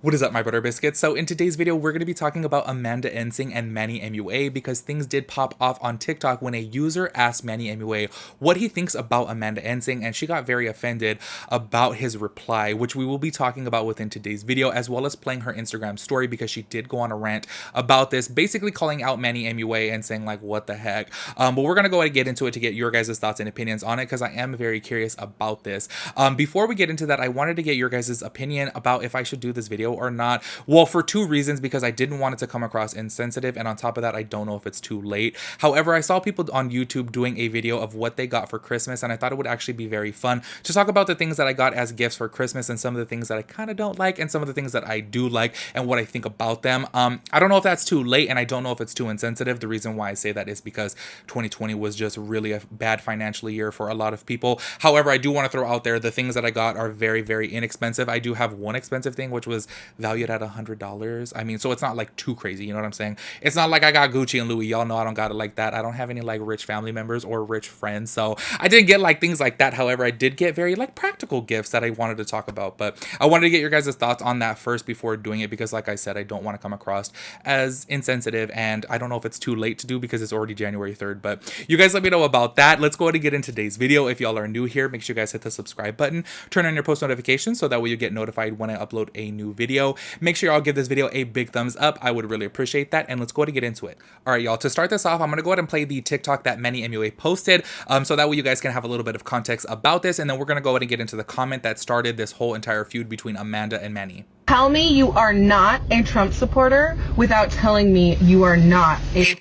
What is up, my butter biscuits? So in today's video, we're going to be talking about Amanda Ensing and Manny Mua because things did pop off on TikTok when a user asked Manny Mua what he thinks about Amanda Ensing, and she got very offended about his reply, which we will be talking about within today's video, as well as playing her Instagram story because she did go on a rant about this, basically calling out Manny Mua and saying like, what the heck? But we're going to go ahead and get into it to get your guys' thoughts and opinions on it because I am very curious about this. Before we get into that, I wanted to get your guys' opinion about if I should do this video or not. Well, for two reasons, because I didn't want it to come across insensitive, and on top of that, I don't know if it's too late. However, I saw people on YouTube doing a video of what they got for Christmas, and I thought it would actually be very fun to talk about the things that I got as gifts for Christmas and some of the things that I kind of don't like and some of the things that I do like and what I think about them. I don't know if that's too late, and I don't know if it's too insensitive. The reason why I say that is because 2020 was just really a bad financial year for a lot of people. However, I do want to throw out there the things that I got are very, very inexpensive. I do have one expensive thing, which was valued at $100. I mean, so it's not like too crazy, you know what I'm saying? It's not like I got Gucci and Louis. Y'all know I don't got it like that. I don't have any like rich family members or rich friends, so I didn't get like things like that. However, I did get very like practical gifts that I wanted to talk about, but I wanted to get your guys' thoughts on that first before doing it because like I said, I don't want to come across as insensitive, and I don't know if it's too late to do because it's already January 3rd, but you guys let me know about that. Let's go ahead and get into today's video. If y'all are new here, make sure you guys hit the subscribe button, turn on your post notifications so that way you get notified when I upload a new video. Make sure y'all give this video a big thumbs up. I would really appreciate that, and let's go ahead and get into it. All right, y'all, to start this off, I'm going to go ahead and play the TikTok that Manny Mua posted, so that way you guys can have a little bit of context about this, and then we're going to go ahead and get into the comment that started this whole entire feud between Amanda and Manny. Tell me you are not a Trump supporter without telling me you are not a...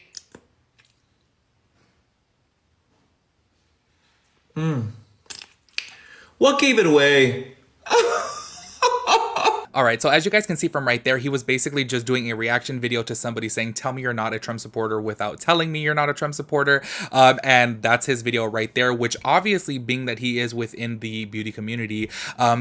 What gave it away? All right, so as you guys can see from right there, he was basically just doing a reaction video to somebody saying, tell me you're not a Trump supporter without telling me you're not a Trump supporter. And that's his video right there, which obviously being that he is within the beauty community,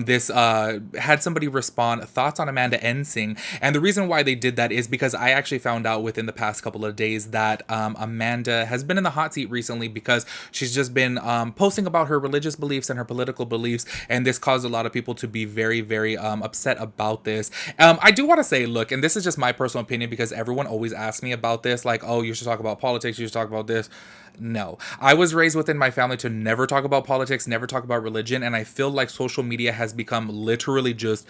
this had somebody respond, thoughts on Amanda Ensing. And the reason why they did that is because I actually found out within the past couple of days that Amanda has been in the hot seat recently because she's just been posting about her religious beliefs and her political beliefs. And this caused a lot of people to be very, very upset about this. I do want to say, look, and this is just my personal opinion because everyone always asks me about this, like, oh, you should talk about politics, you should talk about this. No, I was raised within my family to never talk about politics, never talk about religion, and I feel like social media has become literally just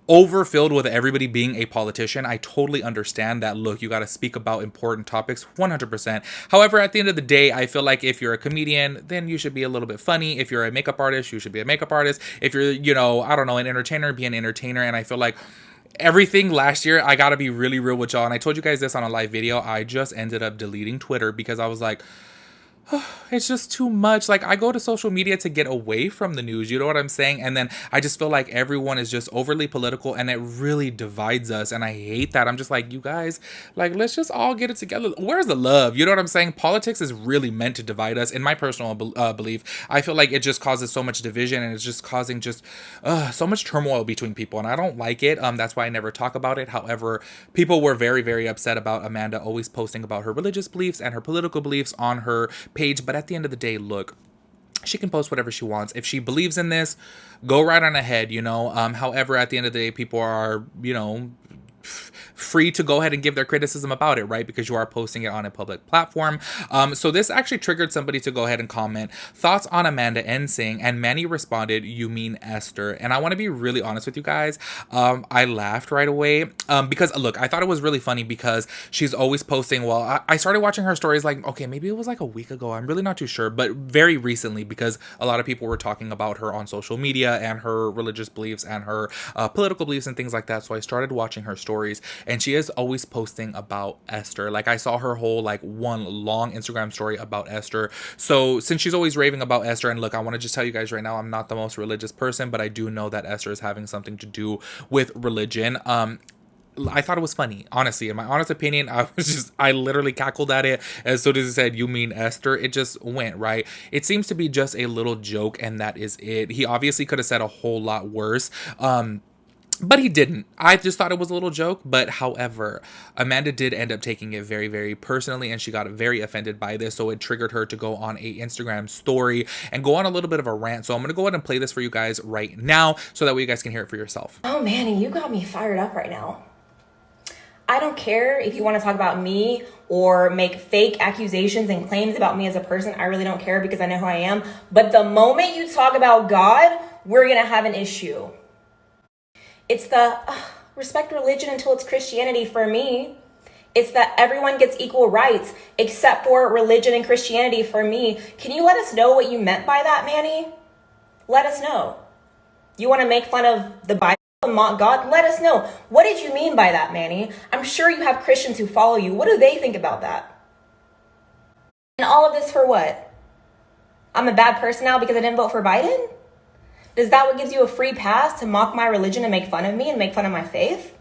overfilled with everybody being a politician. I totally understand that. Look, you got to speak about important topics 100%. However, at the end of the day, I feel like if you're a comedian, then you should be a little bit funny. If you're a makeup artist, you should be a makeup artist. If you're, you know, I don't know, an entertainer, be an entertainer. And I feel like everything last year, I gotta be really real with y'all, and I told you guys this on a live video, I just ended up deleting Twitter because I was like, it's just too much. Like, I go to social media to get away from the news, you know what I'm saying? And then I just feel like everyone is just overly political and it really divides us, and I hate that. I'm just like, you guys, like, let's just all get it together. Where's the love? You know what I'm saying? Politics is really meant to divide us. In my personal belief, I feel like it just causes so much division, and it's just causing just so much turmoil between people, and I don't like it. That's why I never talk about it. However, people were very, very upset about Amanda always posting about her religious beliefs and her political beliefs on her page. But at the end of the day, look, she can post whatever she wants. If she believes in this, go right on ahead, you know. However, at the end of the day, people are, you know, free to go ahead and give their criticism about it, right? Because you are posting it on a public platform. So this actually triggered somebody to go ahead and comment thoughts on Amanda Ensing, and Manny responded, you mean Esther? And I want to be really honest with you guys. I laughed right away because look, I thought it was really funny because she's always posting. Well, I started watching her stories like, okay, maybe it was like a week ago. I'm really not too sure, but very recently because a lot of people were talking about her on social media and her religious beliefs and her political beliefs and things like that. So I started watching her stories, and she is always posting about Esther. Like, I saw her whole like one long Instagram story about Esther. So since she's always raving about Esther, and look, I want to just tell you guys right now, I'm not the most religious person, but I do know that Esther is having something to do with religion. I thought it was funny, honestly. In my honest opinion, I literally cackled at it as soon as he said, you mean Esther? It just went, right? It seems to be just a little joke, and that is it. He obviously could have said a whole lot worse. But he didn't. I just thought it was a little joke. But however, Amanda did end up taking it very, very personally, and she got very offended by this. So it triggered her to go on a Instagram story and go on a little bit of a rant. So I'm going to go ahead and play this for you guys right now so that way you guys can hear it for yourself. Oh, Manny, you got me fired up right now. I don't care if you want to talk about me or make fake accusations and claims about me as a person. I really don't care because I know who I am. But the moment you talk about God, we're going to have an issue. It's the respect religion until it's Christianity for me. It's that everyone gets equal rights except for religion and Christianity for me. Can you let us know what you meant by that, Manny? Let us know. You want to make fun of the Bible and mock God? Let us know. What did you mean by that, Manny? I'm sure you have Christians who follow you. What do they think about that? And all of this for what? I'm a bad person now because I didn't vote for Biden? Is that what gives you a free pass to mock my religion and make fun of me and make fun of my faith?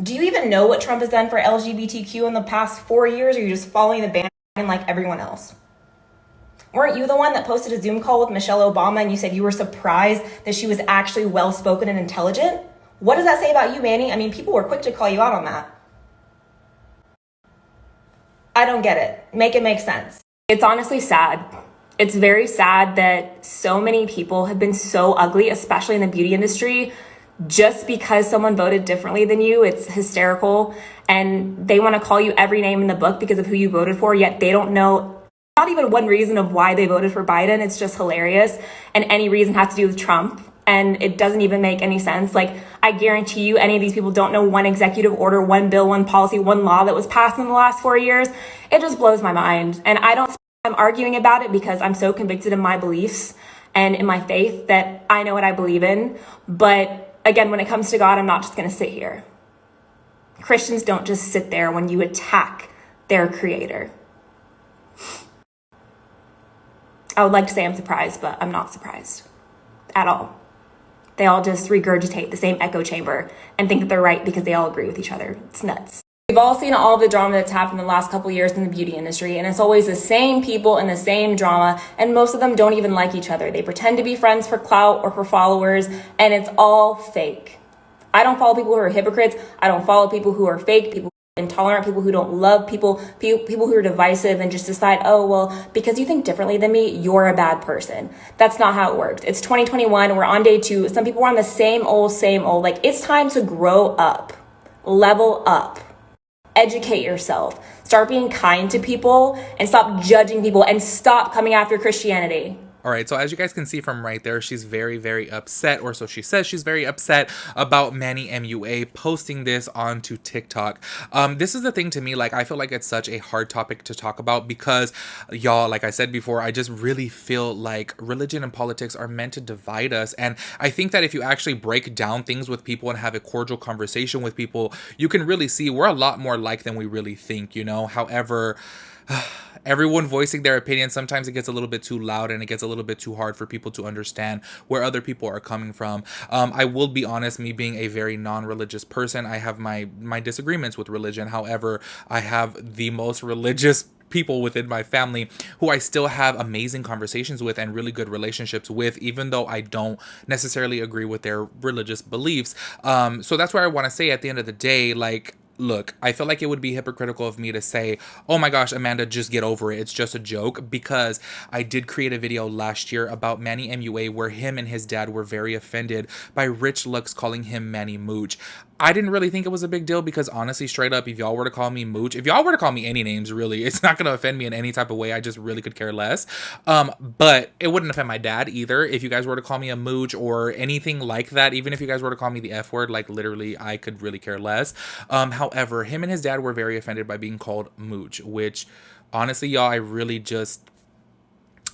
Do you even know what Trump has done for LGBTQ in the past 4 years, or are you just following the bandwagon like everyone else? Weren't you the one that posted a Zoom call with Michelle Obama and you said you were surprised that she was actually well-spoken and intelligent? What does that say about you, Manny? I mean, people were quick to call you out on that. I don't get it. Make it make sense. It's honestly sad. It's very sad that so many people have been so ugly, especially in the beauty industry, just because someone voted differently than you. It's hysterical. And they want to call you every name in the book because of who you voted for, yet they don't know not even one reason of why they voted for Biden. It's just hilarious. And any reason has to do with Trump. And it doesn't even make any sense. Like, I guarantee you any of these people don't know one executive order, one bill, one policy, one law that was passed in the last 4 years. It just blows my mind. And I'm arguing about it because I'm so convicted in my beliefs and in my faith that I know what I believe in. But again, when it comes to God, I'm not just going to sit here. Christians don't just sit there when you attack their creator. I would like to say I'm surprised, but I'm not surprised at all. They all just regurgitate the same echo chamber and think that they're right because they all agree with each other. It's nuts. We've all seen all the drama that's happened in the last couple of years in the beauty industry, and it's always the same people in the same drama, and most of them don't even like each other. They pretend to be friends for clout or for followers, and it's all fake. I don't follow people who are hypocrites. I don't follow people who are fake, people who are intolerant, people who don't love people who are divisive and just decide, oh, well, because you think differently than me, you're a bad person. That's not how it works. It's 2021. We're on day 2. Some people are on the same old. Like, it's time to grow up, level up. Educate yourself. Start being kind to people and stop judging people and stop coming after Christianity. All right, so as you guys can see from right there, she's very, very upset, or so she says she's very upset about Manny Mua posting this onto TikTok. This is the thing to me, like, I feel like it's such a hard topic to talk about because, y'all, like I said before, I just really feel like religion and politics are meant to divide us. And I think that if you actually break down things with people and have a cordial conversation with people, you can really see we're a lot more alike than we really think, you know? However, everyone voicing their opinion, sometimes it gets a little bit too loud and it gets a little bit too hard for people to understand where other people are coming from. I will be honest, me being a very non-religious person, I have my disagreements with religion. However, I have the most religious people within my family who I still have amazing conversations with and really good relationships with, even though I don't necessarily agree with their religious beliefs. So that's where I want to say at the end of the day, like, look, I feel like it would be hypocritical of me to say, oh my gosh, Amanda, just get over it. It's just a joke, because I did create a video last year about Manny Mua where him and his dad were very offended by rich looks calling him Manny Mooch. I didn't really think it was a big deal because honestly, straight up, if y'all were to call me Mooch, if y'all were to call me any names, really, it's not going to offend me in any type of way. I just really could care less. But it wouldn't offend my dad either if you guys were to call me a Mooch or anything like that. Even if you guys were to call me the F word, like literally, I could really care less. However, him and his dad were very offended by being called Mooch, which honestly, y'all,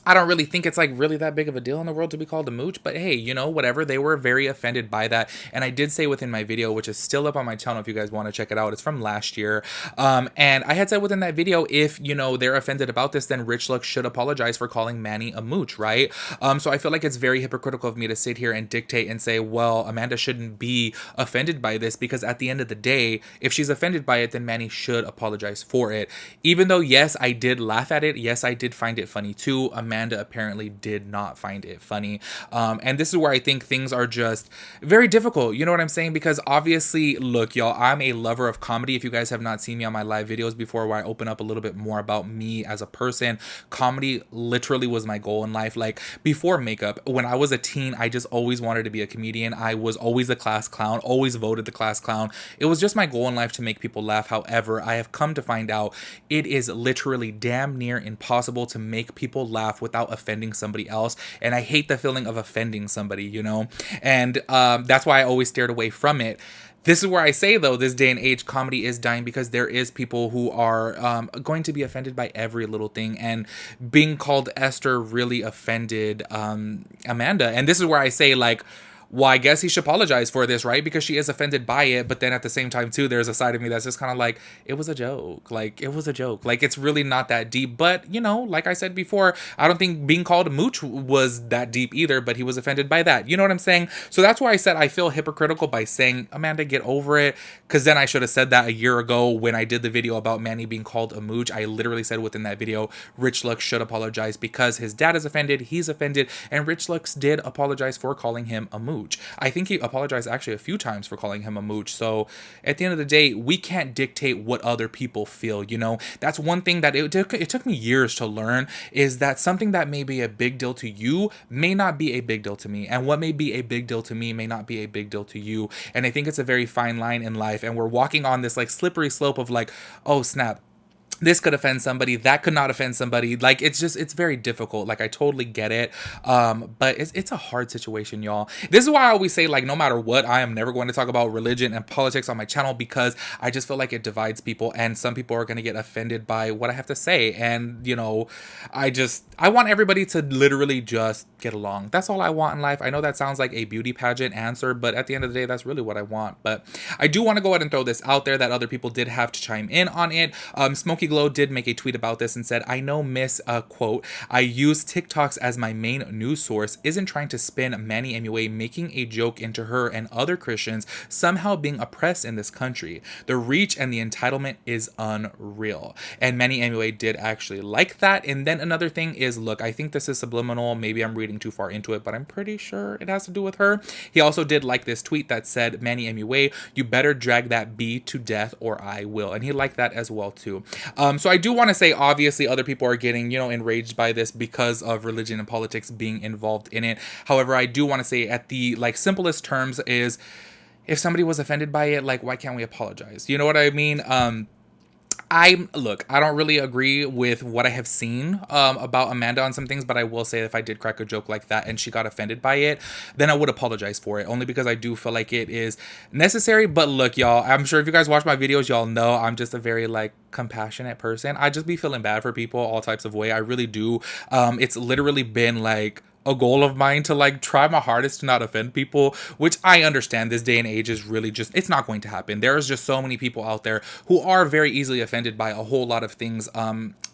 I don't really think it's like really that big of a deal in the world to be called a mooch, but hey, you know, whatever. They were very offended by that. And I did say within my video, which is still up on my channel if you guys want to check it out, it's from last year. And I had said within that video, if, you know, they're offended about this, then Rich Look should apologize for calling Manny a mooch, right? So I feel like it's very hypocritical of me to sit here and dictate and say, well, Amanda shouldn't be offended by this, because at the end of the day, if she's offended by it, then Manny should apologize for it. Even though, yes, I did laugh at it. Yes, I did find it funny too. Amanda Amanda apparently did not find it funny. And this is where I think things are just very difficult. You know what I'm saying? Because obviously, look, y'all, I'm a lover of comedy. If you guys have not seen me on my live videos before where I open up a little bit more about me as a person, comedy literally was my goal in life. Like before makeup, when I was a teen, I just always wanted to be a comedian. I was always the class clown, always voted the class clown. It was just my goal in life to make people laugh. However, I have come to find out it is literally damn near impossible to make people laugh without offending somebody else. And I hate the feeling of offending somebody, you know? And that's why I always steered away from it. This is where I say, though, this day and age, comedy is dying because there is people who are going to be offended by every little thing. And being called Esther really offended Amanda. And this is where I say, like, well, I guess he should apologize for this, right? Because she is offended by it. But then at the same time, too, there's a side of me that's just kind of like, it was a joke. Like, it was a joke. Like, it's really not that deep. But, you know, like I said before, I don't think being called a mooch was that deep either. But he was offended by that. You know what I'm saying? So that's why I said I feel hypocritical by saying, Amanda, get over it. Because then I should have said that a year ago when I did the video about Manny being called a mooch. I literally said within that video, Rich Lux should apologize because his dad is offended. He's offended. And Rich Lux did apologize for calling him a mooch. I think he apologized actually a few times for calling him a mooch. So at the end of the day, we can't dictate what other people feel, you know? That's one thing that it took me years to learn, is that something that may be a big deal to you may not be a big deal to me. And what may be a big deal to me may not be a big deal to you. And I think it's a very fine line in life. And we're walking on this like slippery slope of like, oh snap, this could offend somebody, that could not offend somebody. Like, it's very difficult. Like, I totally get it. But it's a hard situation, y'all. This is why I always say, like, no matter what, I am never going to talk about religion and politics on my channel, because I just feel like it divides people, and some people are going to get offended by what I have to say. And, you know, I want everybody to literally just get along. That's all I want in life. I know that sounds like a beauty pageant answer, but at the end of the day, that's really what I want. But I do want to go ahead and throw this out there that other people did have to chime in on it. Smokey Glow did make a tweet about this and said, I know Miss, quote, I use TikToks as my main news source, isn't trying to spin Manny Mua making a joke into her and other Christians somehow being oppressed in this country. The reach and the entitlement is unreal. And Manny Mua did actually like that. And then another thing is, look, I think this is subliminal. Maybe I'm reading too far into it, but I'm pretty sure it has to do with her. He also did like this tweet that said, Manny Mua, you better drag that B to death or I will. And he liked that as well too. So I do want to say, obviously, other people are getting, you know, enraged by this because of religion and politics being involved in it. However, I do want to say at the like simplest terms is, if somebody was offended by it, like, why can't we apologize? You know what I mean? I don't really agree with what I have seen about Amanda on some things, but I will say if I did crack a joke like that and she got offended by it, then I would apologize for it, only because I do feel like it is necessary. But look, y'all, I'm sure if you guys watch my videos, y'all know I'm just a very like compassionate person. I just be feeling bad for people all types of way. I really do. It's literally been like a goal of mine to like try my hardest to not offend people, which I understand this day and age is really just, it's not going to happen. There's just so many people out there who are very easily offended by a whole lot of things.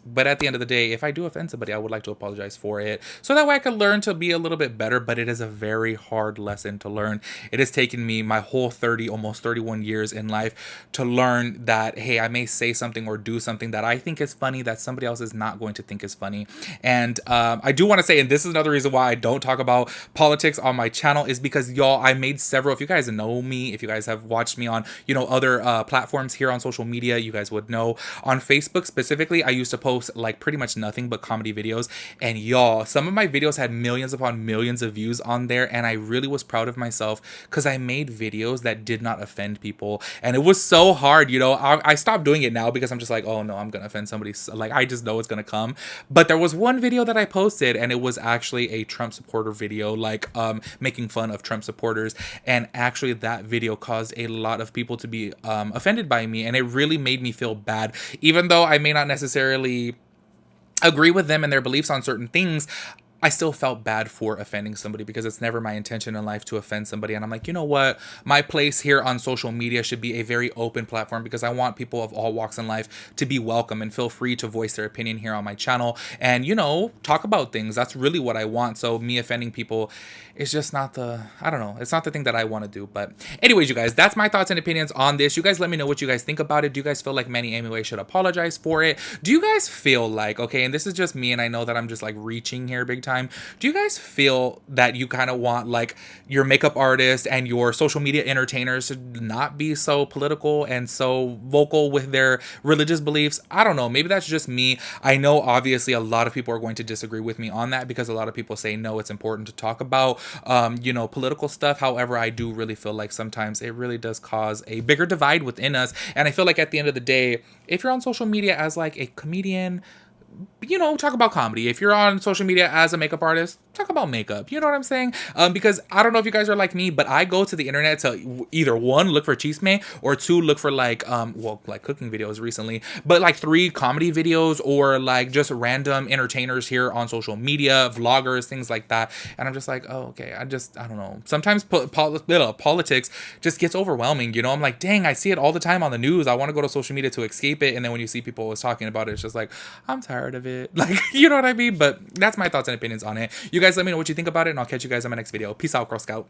But at the end of the day, if I do offend somebody, I would like to apologize for it, so that way I can learn to be a little bit better. But it is a very hard lesson to learn. It has taken me my whole 30, almost 31 years in life to learn that, hey, I may say something or do something that I think is funny that somebody else is not going to think is funny. And I do want to say, and this is another reason why I don't talk about politics on my channel, is because, y'all, I made several, if you guys know me, if you guys have watched me on, you know, other platforms here on social media, you guys would know. On Facebook specifically, I used to post like pretty much nothing but comedy videos, and y'all, some of my videos had millions upon millions of views on there, and I really was proud of myself because I made videos that did not offend people. And it was so hard, you know. I stopped doing it now because I'm just like, oh no, I'm gonna offend somebody, like I just know it's gonna come. But there was one video that I posted, and it was actually a Trump supporter video, like making fun of Trump supporters, and actually that video caused a lot of people to be offended by me, and it really made me feel bad. Even though I may not necessarily agree with them and their beliefs on certain things, I still felt bad for offending somebody, because it's never my intention in life to offend somebody. And I'm like, you know what? My place here on social media should be a very open platform, because I want people of all walks in life to be welcome and feel free to voice their opinion here on my channel and, you know, talk about things. That's really what I want. So me offending people is just not the, I don't know, it's not the thing that I want to do. But anyways, you guys, that's my thoughts and opinions on this. You guys let me know what you guys think about it. Do you guys feel like Manny Mua should apologize for it? Do you guys feel like, okay, and this is just me, and I know that I'm just like reaching here big time. Do you guys feel that you kind of want like your makeup artist and your social media entertainers to not be so political and so vocal with their religious beliefs? I don't know. Maybe that's just me. I know obviously a lot of people are going to disagree with me on that, because a lot of people say, no, it's important to talk about, you know, political stuff. However, I do really feel like sometimes it really does cause a bigger divide within us. And I feel like at the end of the day, if you're on social media as like a comedian, you know, talk about comedy. If you're on social media as a makeup artist, talk about makeup. You know what I'm saying? Because I don't know if you guys are like me, but I go to the internet to either one, look for chisme, or two, look for like, well, like cooking videos recently, but like three, comedy videos, or like just random entertainers here on social media, vloggers, things like that. And I'm just like, oh, okay. I don't know. Sometimes politics just gets overwhelming. You know, I'm like, dang, I see it all the time on the news. I want to go to social media to escape it. And then when you see people always talking about it, it's just like, I'm tired of it. Like, you know what I mean? But that's my thoughts and opinions on it. You guys let me know what you think about it, and I'll catch you guys in my next video. Peace out, Girl Scout.